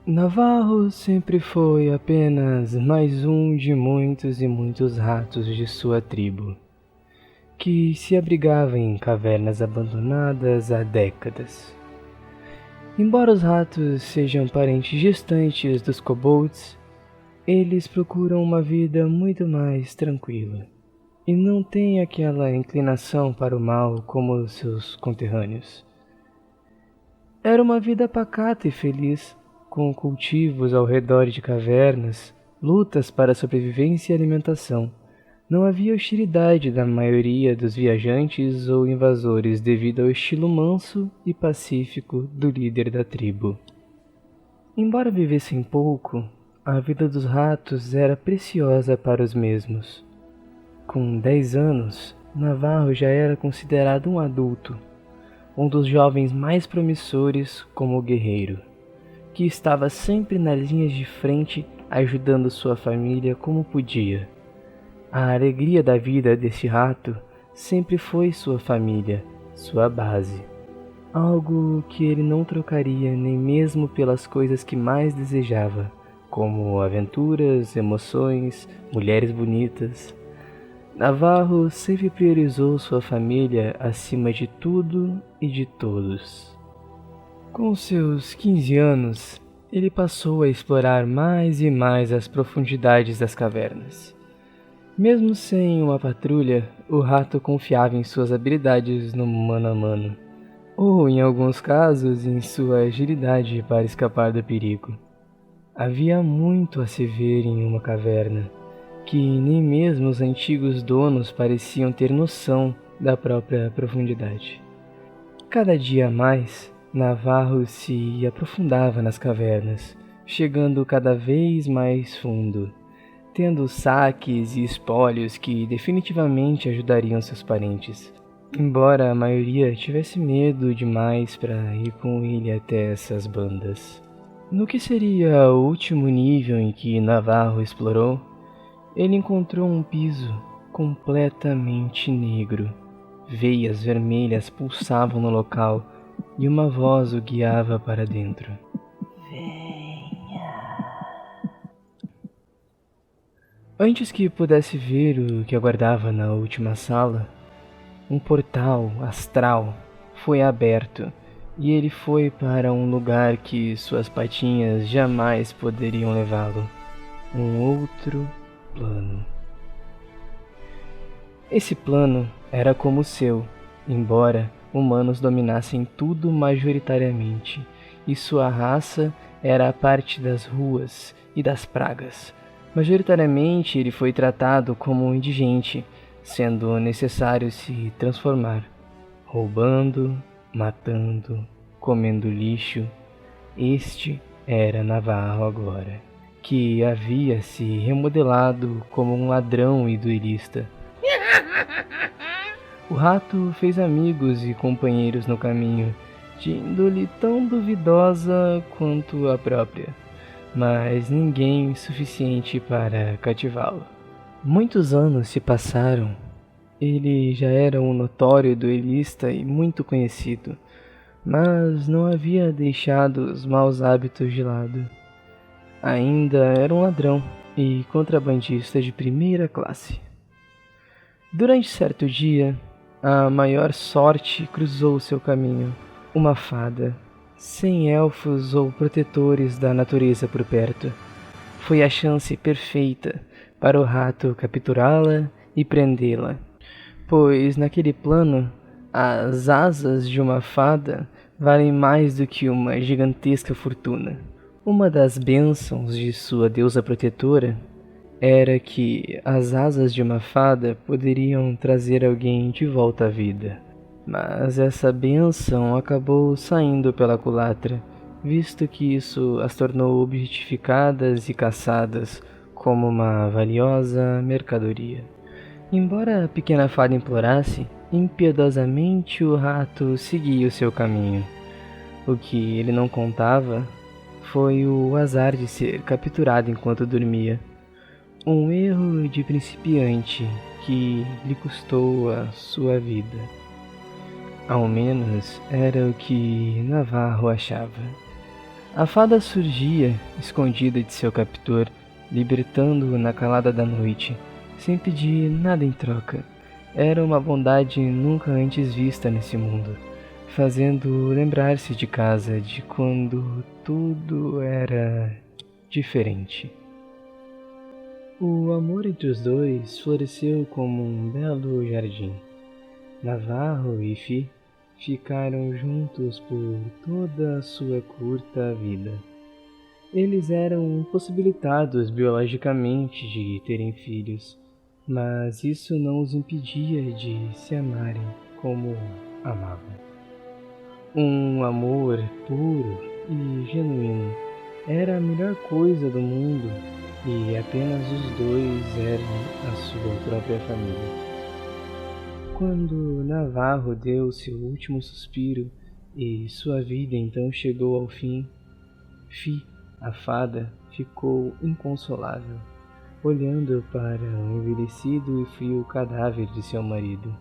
Navarro sempre foi apenas mais um de muitos e muitos ratos de sua tribo, que se abrigava em cavernas abandonadas há décadas. Embora os ratos sejam parentes distantes dos kobolds, eles procuram uma vida muito mais tranquila e não têm aquela inclinação para o mal como seus conterrâneos. Era uma vida pacata e feliz, com cultivos ao redor de cavernas, lutas para sobrevivência e alimentação. Não havia hostilidade da maioria dos viajantes ou invasores devido ao estilo manso e pacífico do líder da tribo. Embora vivessem pouco, a vida dos ratos era preciosa para os mesmos. Com 10 anos, Navarro já era considerado um adulto, um dos jovens mais promissores como guerreiro, que estava sempre nas linhas de frente ajudando sua família como podia. A alegria da vida deste rato sempre foi sua família, sua base. Algo que ele não trocaria nem mesmo pelas coisas que mais desejava, como aventuras, emoções, mulheres bonitas. Navarro sempre priorizou sua família acima de tudo e de todos. Com seus 15 anos, ele passou a explorar mais e mais as profundidades das cavernas. Mesmo sem uma patrulha, o rato confiava em suas habilidades no mano a mano, ou em alguns casos em sua agilidade para escapar do perigo. Havia muito a se ver em uma caverna, que nem mesmo os antigos donos pareciam ter noção da própria profundidade. Cada dia a mais, Navarro se aprofundava nas cavernas, chegando cada vez mais fundo, tendo saques e espólios que definitivamente ajudariam seus parentes, embora a maioria tivesse medo demais para ir com ele até essas bandas. No que seria o último nível em que Navarro explorou, ele encontrou um piso completamente negro. Veias vermelhas pulsavam no local e uma voz o guiava para dentro. Antes que pudesse ver o que aguardava na última sala, um portal astral foi aberto e ele foi para um lugar que suas patinhas jamais poderiam levá-lo. Um outro plano. Esse plano era como o seu, embora humanos dominassem tudo majoritariamente, e sua raça era a parte das ruas e das pragas. Majoritariamente ele foi tratado como um indigente, sendo necessário se transformar, roubando, matando, comendo lixo. Este era Navarro agora, que havia se remodelado como um ladrão e duelista. O rato fez amigos e companheiros no caminho, de índole tão duvidosa quanto a própria, mas ninguém suficiente para cativá-lo. Muitos anos se passaram. Ele já era um notório duelista e muito conhecido, mas não havia deixado os maus hábitos de lado. Ainda era um ladrão e contrabandista de primeira classe. Durante certo dia, a maior sorte cruzou seu caminho. Uma fada, sem elfos ou protetores da natureza por perto. Foi a chance perfeita para o rato capturá-la e prendê-la, pois naquele plano, as asas de uma fada valem mais do que uma gigantesca fortuna. Uma das bênçãos de sua deusa protetora era que as asas de uma fada poderiam trazer alguém de volta à vida. Mas essa bênção acabou saindo pela culatra, visto que isso as tornou objetificadas e caçadas como uma valiosa mercadoria. Embora a pequena fada implorasse, impiedosamente o rato seguia o seu caminho. O que ele não contava foi o azar de ser capturado enquanto dormia. Um erro de principiante que lhe custou a sua vida. Ao menos era o que Navarro achava. A fada surgia, escondida de seu captor, libertando-o na calada da noite, sem pedir nada em troca. Era uma bondade nunca antes vista nesse mundo, fazendo lembrar-se de casa, de quando tudo era diferente. O amor entre os dois floresceu como um belo jardim. Navarro e Fi ficaram juntos por toda a sua curta vida. Eles eram impossibilitados biologicamente de terem filhos, mas isso não os impedia de se amarem como amavam. Um amor puro e genuíno era a melhor coisa do mundo e apenas os dois eram a sua própria família. Quando Navarro deu seu último suspiro e sua vida então chegou ao fim, Fi, a fada, ficou inconsolável, olhando para o envelhecido e frio cadáver de seu marido.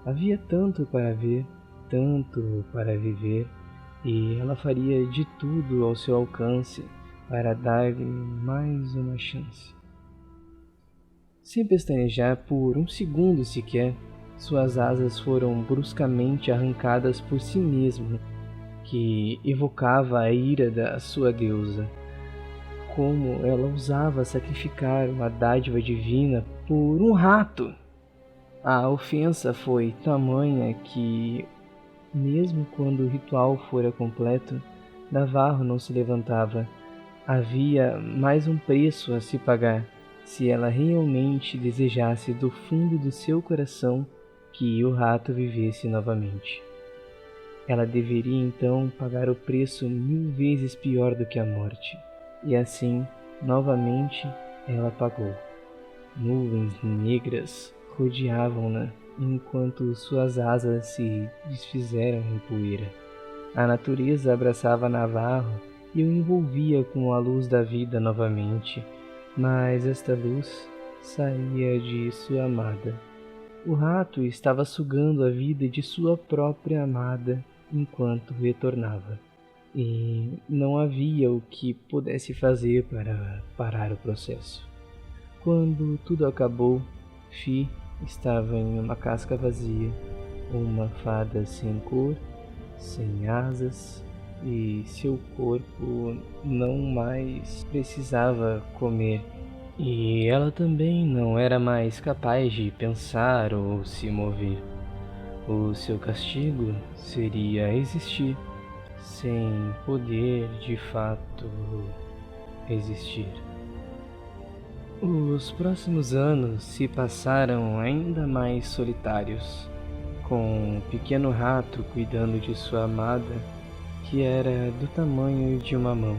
Havia tanto para ver, tanto para viver, e ela faria de tudo ao seu alcance para dar-lhe mais uma chance. Sem pestanejar por um segundo sequer, suas asas foram bruscamente arrancadas por si mesmo, que evocava a ira da sua deusa. Como ela ousava sacrificar uma dádiva divina por um rato! A ofensa foi tamanha que, mesmo quando o ritual fora completo, Navarro não se levantava. Havia mais um preço a se pagar, se ela realmente desejasse do fundo do seu coração que o rato vivesse novamente. Ela deveria então pagar o preço 1000 vezes pior do que a morte. E assim, novamente, ela pagou. Nuvens negras rodeavam-na, enquanto suas asas se desfizeram em poeira. A natureza abraçava Navarro e o envolvia com a luz da vida novamente, mas esta luz saía de sua amada. O rato estava sugando a vida de sua própria amada enquanto retornava, e não havia o que pudesse fazer para parar o processo. Quando tudo acabou, Fi estava em uma casca vazia, uma fada sem cor, sem asas, e seu corpo não mais precisava comer. E ela também não era mais capaz de pensar ou se mover. O seu castigo seria existir, sem poder de fato existir. Os próximos anos se passaram ainda mais solitários, com o pequeno rato cuidando de sua amada, que era do tamanho de uma mão.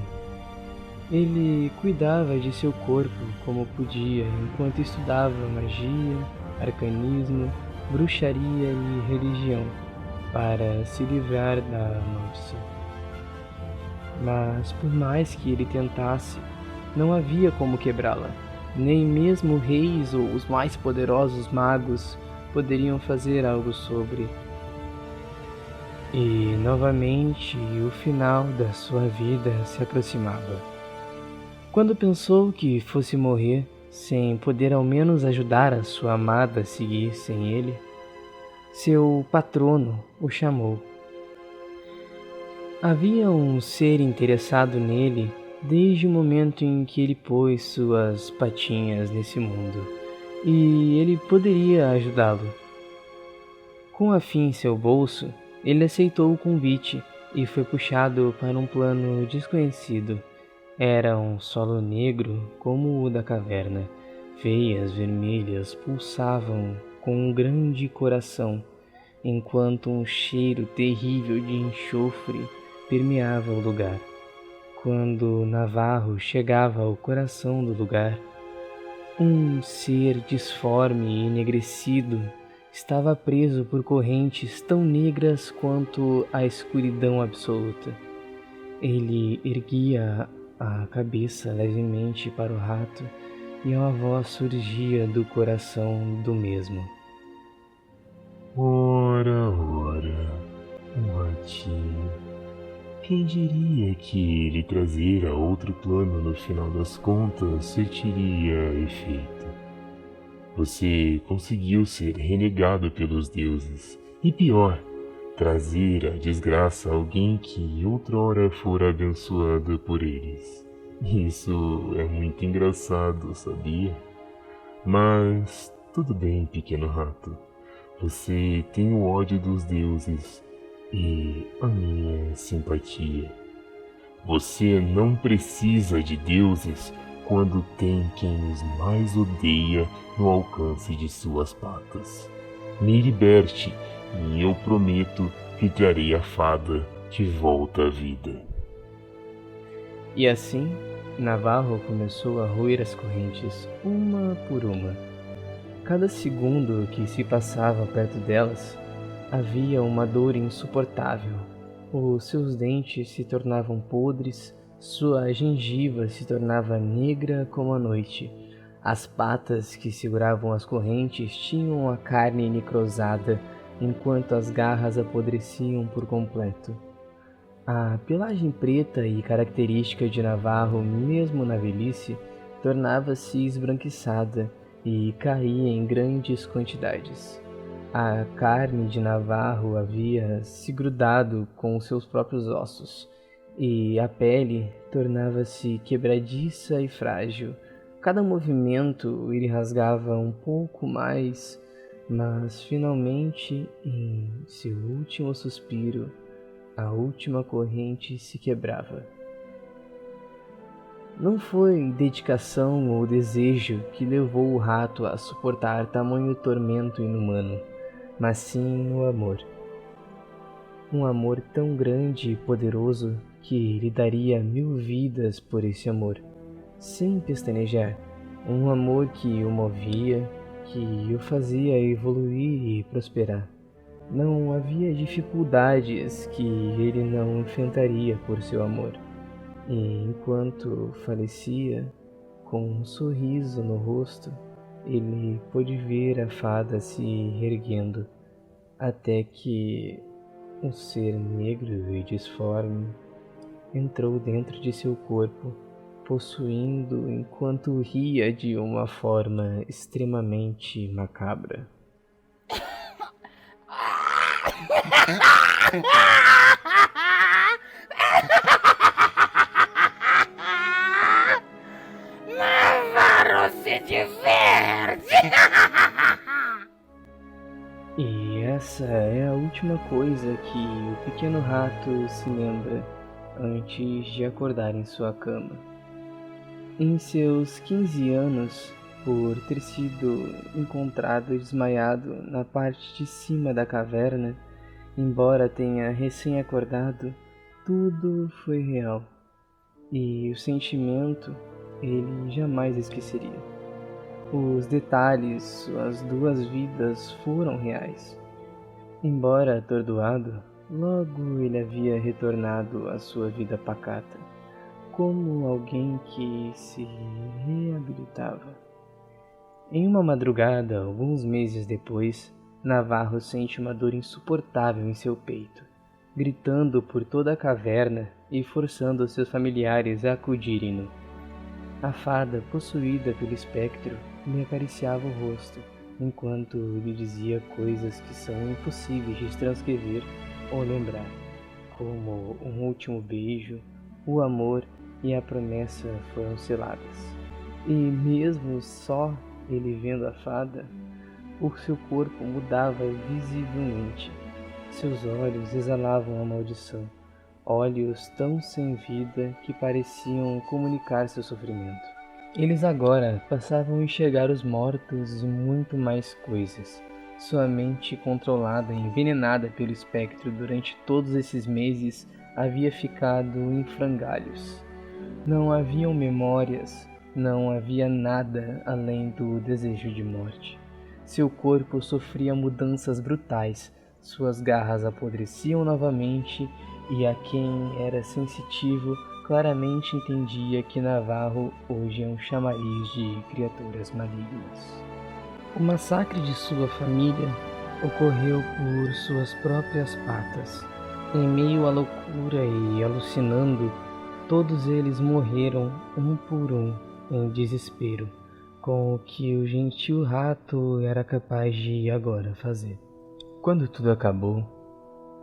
Ele cuidava de seu corpo como podia, enquanto estudava magia, arcanismo, bruxaria e religião, para se livrar da maldição. Mas por mais que ele tentasse, não havia como quebrá-la. Nem mesmo reis ou os mais poderosos magos poderiam fazer algo sobre. E novamente o final da sua vida se aproximava. Quando pensou que fosse morrer, sem poder ao menos ajudar a sua amada a seguir sem ele, seu patrono o chamou. Havia um ser interessado nele desde o momento em que ele pôs suas patinhas nesse mundo, e ele poderia ajudá-lo. Com a Fi em seu bolso, ele aceitou o convite e foi puxado para um plano desconhecido. Era um solo negro como o da caverna. Veias vermelhas pulsavam com um grande coração, enquanto um cheiro terrível de enxofre permeava o lugar. Quando Navarro chegava ao coração do lugar, um ser disforme e enegrecido estava preso por correntes tão negras quanto a escuridão absoluta. Ele erguia a cabeça levemente para o rato e uma voz surgia do coração do mesmo. Ora, o ratinho, Quem diria que lhe trazer a outro plano no final das contas surtiria efeito? Você conseguiu ser renegado pelos deuses, e pior, trazer a desgraça a alguém que outrora fora abençoada por eles. Isso é muito engraçado, sabia? Mas tudo bem, pequeno rato. Você tem o ódio dos deuses e a minha simpatia. Você não precisa de deuses quando tem quem os mais odeia no alcance de suas patas. Me liberte e eu prometo que trarei a fada de volta à vida. E assim, Navarro começou a roer as correntes, uma por uma. Cada segundo que se passava perto delas, havia uma dor insuportável. Os seus dentes se tornavam podres, sua gengiva se tornava negra como a noite. As patas que seguravam as correntes tinham a carne necrosada, enquanto as garras apodreciam por completo. A pelagem preta e característica de Navarro, mesmo na velhice, tornava-se esbranquiçada e caía em grandes quantidades. A carne de Navarro havia se grudado com seus próprios ossos, e a pele tornava-se quebradiça e frágil. Cada movimento ele rasgava um pouco mais, mas finalmente, em seu último suspiro, a última corrente se quebrava. Não foi dedicação ou desejo que levou o rato a suportar tamanho tormento inumano, mas sim o amor. Um amor tão grande e poderoso que lhe daria 1000 vidas por esse amor, sem pestanejar. Um amor que o movia, que o fazia evoluir e prosperar. Não havia dificuldades que ele não enfrentaria por seu amor. E enquanto falecia, com um sorriso no rosto, ele pôde ver a fada se erguendo, até que um ser negro e disforme entrou dentro de seu corpo, possuindo enquanto ria de uma forma extremamente macabra. Navarro se diverte! E essa é a última coisa que o pequeno rato se lembra antes de acordar em sua cama. Em seus 15 anos, por ter sido encontrado desmaiado na parte de cima da caverna, embora tenha recém-acordado, tudo foi real. E o sentimento ele jamais esqueceria. Os detalhes, suas 2 vidas foram reais. Embora atordoado, logo ele havia retornado à sua vida pacata, como alguém que se reabilitava. Em uma madrugada, alguns meses depois, Navarro sente uma dor insuportável em seu peito, gritando por toda a caverna e forçando seus familiares a acudirem-no. A fada, possuída pelo espectro, lhe acariciava o rosto, enquanto lhe dizia coisas que são impossíveis de transcrever ou lembrar, como um último beijo, o amor e a promessa foram seladas. E mesmo só ele vendo a fada, o seu corpo mudava visivelmente. Seus olhos exalavam a maldição, olhos tão sem vida que pareciam comunicar seu sofrimento. Eles agora passavam a enxergar os mortos e muito mais coisas. Sua mente controlada e envenenada pelo espectro durante todos esses meses havia ficado em frangalhos. Não haviam memórias, não havia nada além do desejo de morte. Seu corpo sofria mudanças brutais, suas garras apodreciam novamente e a quem era sensitivo claramente entendia que Navarro hoje é um chamariz de criaturas malignas. O massacre de sua família ocorreu por suas próprias patas. Em meio à loucura e alucinando, todos eles morreram um por um em desespero, com o que o gentil rato era capaz de agora fazer. Quando tudo acabou,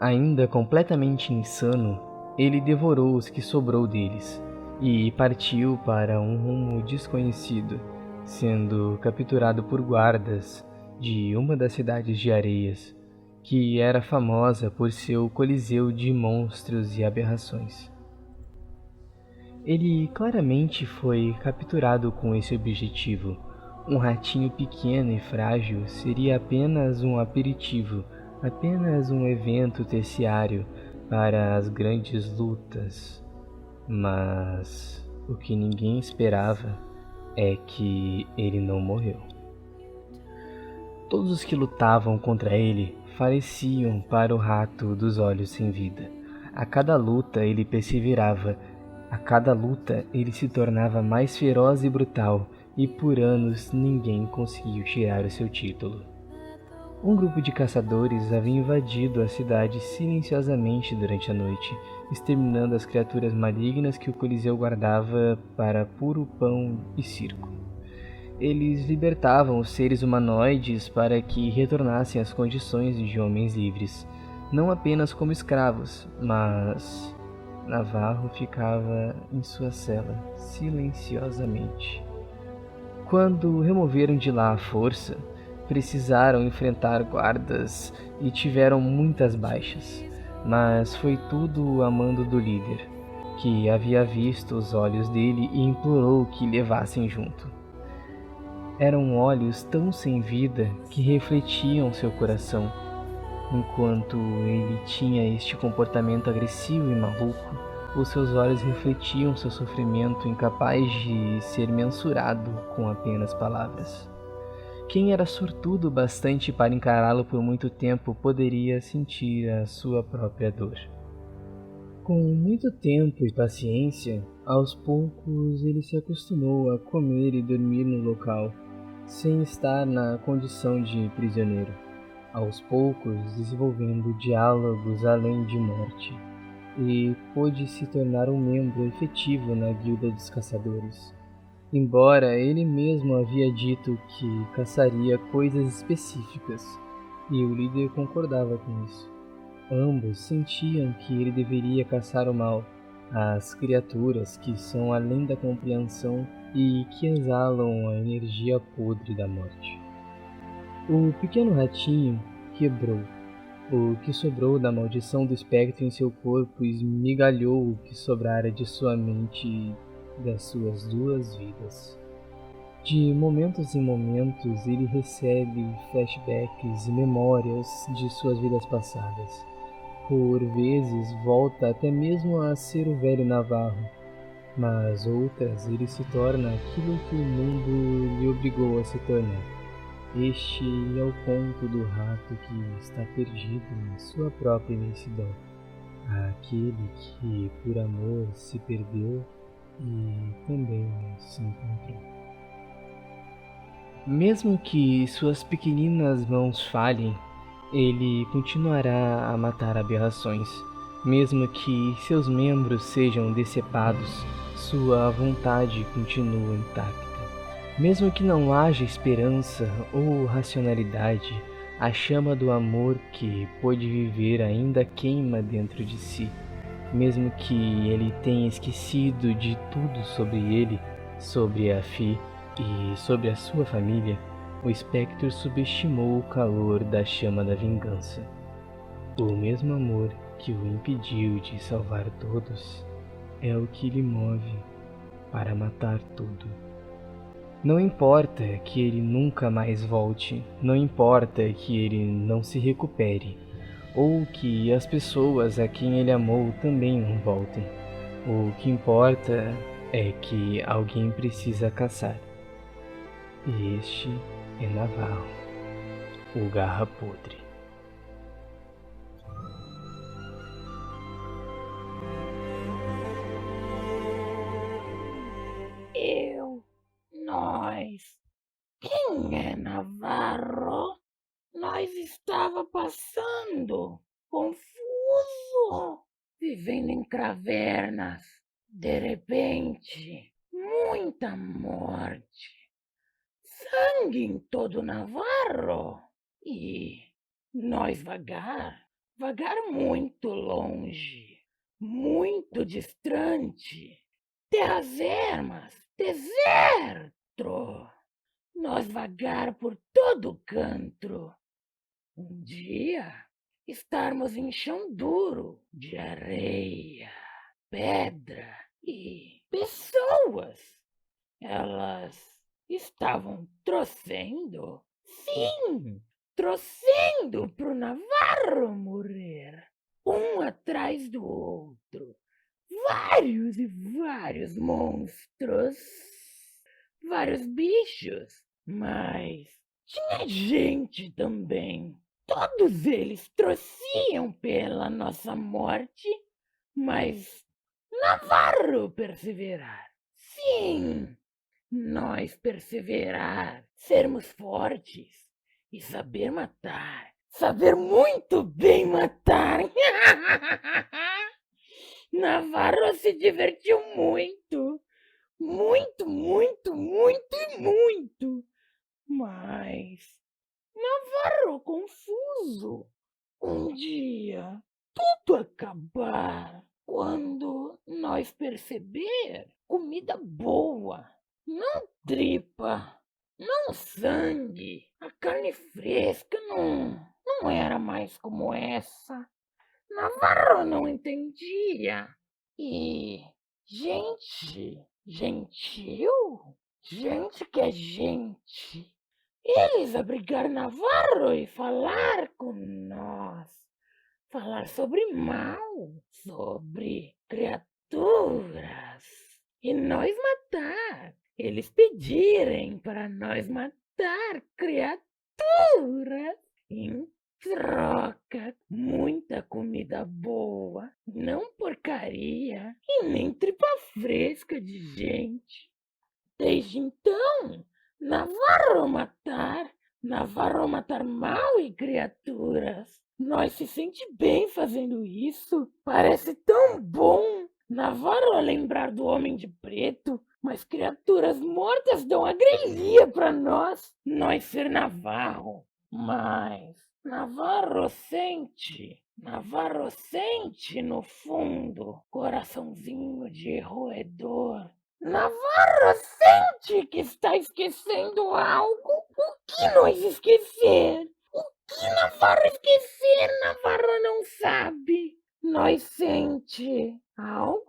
ainda completamente insano, ele devorou os que sobrou deles e partiu para um rumo desconhecido, sendo capturado por guardas de uma das cidades de Areias, que era famosa por seu coliseu de monstros e aberrações. Ele claramente foi capturado com esse objetivo. Um ratinho pequeno e frágil seria apenas um aperitivo, apenas um evento terciário para as grandes lutas. Mas o que ninguém esperava é que ele não morreu. Todos os que lutavam contra ele faleciam para o rato dos olhos sem vida. A cada luta ele perseverava. A cada luta ele se tornava mais feroz e brutal, e por anos ninguém conseguiu tirar o seu título. Um grupo de caçadores havia invadido a cidade silenciosamente durante a noite, exterminando as criaturas malignas que o Coliseu guardava para puro pão e circo. Eles libertavam os seres humanoides para que retornassem às condições de homens livres, não apenas como escravos, mas Navarro ficava em sua cela, silenciosamente. Quando removeram de lá a força, precisaram enfrentar guardas e tiveram muitas baixas, mas foi tudo a mando do líder, que havia visto os olhos dele e implorou que levassem junto. Eram olhos tão sem vida que refletiam seu coração. Enquanto ele tinha este comportamento agressivo e maluco, os seus olhos refletiam seu sofrimento incapaz de ser mensurado com apenas palavras. Quem era sortudo bastante para encará-lo por muito tempo poderia sentir a sua própria dor. Com muito tempo e paciência, aos poucos ele se acostumou a comer e dormir no local, sem estar na condição de prisioneiro. Aos poucos, desenvolvendo diálogos além de morte, e pôde se tornar um membro efetivo na guilda dos caçadores. Embora ele mesmo havia dito que caçaria coisas específicas, e o líder concordava com isso. Ambos sentiam que ele deveria caçar o mal, as criaturas que são além da compreensão e que exalam a energia podre da morte. O pequeno ratinho quebrou. O que sobrou da maldição do espectro em seu corpo esmigalhou o que sobrara de sua mente e das suas duas vidas. De momentos em momentos ele recebe flashbacks e memórias de suas vidas passadas. Por vezes volta até mesmo a ser o velho Navarro, mas outras ele se torna aquilo que o mundo lhe obrigou a se tornar. Este é o conto do rato que está perdido em sua própria imensidão. Aquele que por amor se perdeu e também se encontrou. Mesmo que suas pequeninas mãos falhem, ele continuará a matar aberrações. Mesmo que seus membros sejam decepados, sua vontade continua intacta. Mesmo que não haja esperança ou racionalidade, a chama do amor que pôde viver ainda queima dentro de si. Mesmo que ele tenha esquecido de tudo sobre ele, sobre a Fi e sobre a sua família, o espectro subestimou o calor da chama da vingança. O mesmo amor que o impediu de salvar todos é o que lhe move para matar tudo. Não importa que ele nunca mais volte, não importa que ele não se recupere, ou que as pessoas a quem ele amou também não voltem. O que importa é que alguém precisa caçar. E este é Navarro, o Garra Podre. Nós. Quem é Navarro? Nós estava passando. Confuso. vivendo em cavernas. De repente, muita morte, sangue em todo Navarro. E nós vagar muito longe, muito distante, terras ermas, deserto. Nós vagar por todo canto. Um dia, estarmos em chão duro de areia, pedra e pessoas. Elas estavam trouxendo, sim, trouxendo pro Navarro morrer, um atrás do outro. Vários e vários monstros, vários bichos, mas tinha gente também. Todos eles torciam pela nossa morte, mas Navarro perseverar. Sim, nós perseverar, sermos fortes e saber matar. Saber muito bem matar. Navarro se divertiu muito. Muito, muito, muito e muito. Mas Navarro confuso. Um dia tudo acabar. Quando nós perceber comida boa, não tripa, não sangue, a carne fresca não era mais como essa. Navarro não entendia. E gentil, gente que é gente. Eles abrigar Navarro e falar com nós. Falar sobre mal, sobre criaturas. E nós matar. Eles pedirem para nós matar criaturas. Em troca, muita comida boa, não porcaria e nem tripa fresca de gente. Desde então, Navarro matar mal e criaturas. Nós se sente bem fazendo isso. Parece tão bom. Navarro lembrar do Homem de Preto, mas criaturas mortas dão alegria para nós ser Navarro. Mas Navarro sente no fundo, coraçãozinho de roedor. Navarro sente que está esquecendo algo. O que nós esquecer? O que Navarro esquecer? Navarro não sabe. Nós sente algo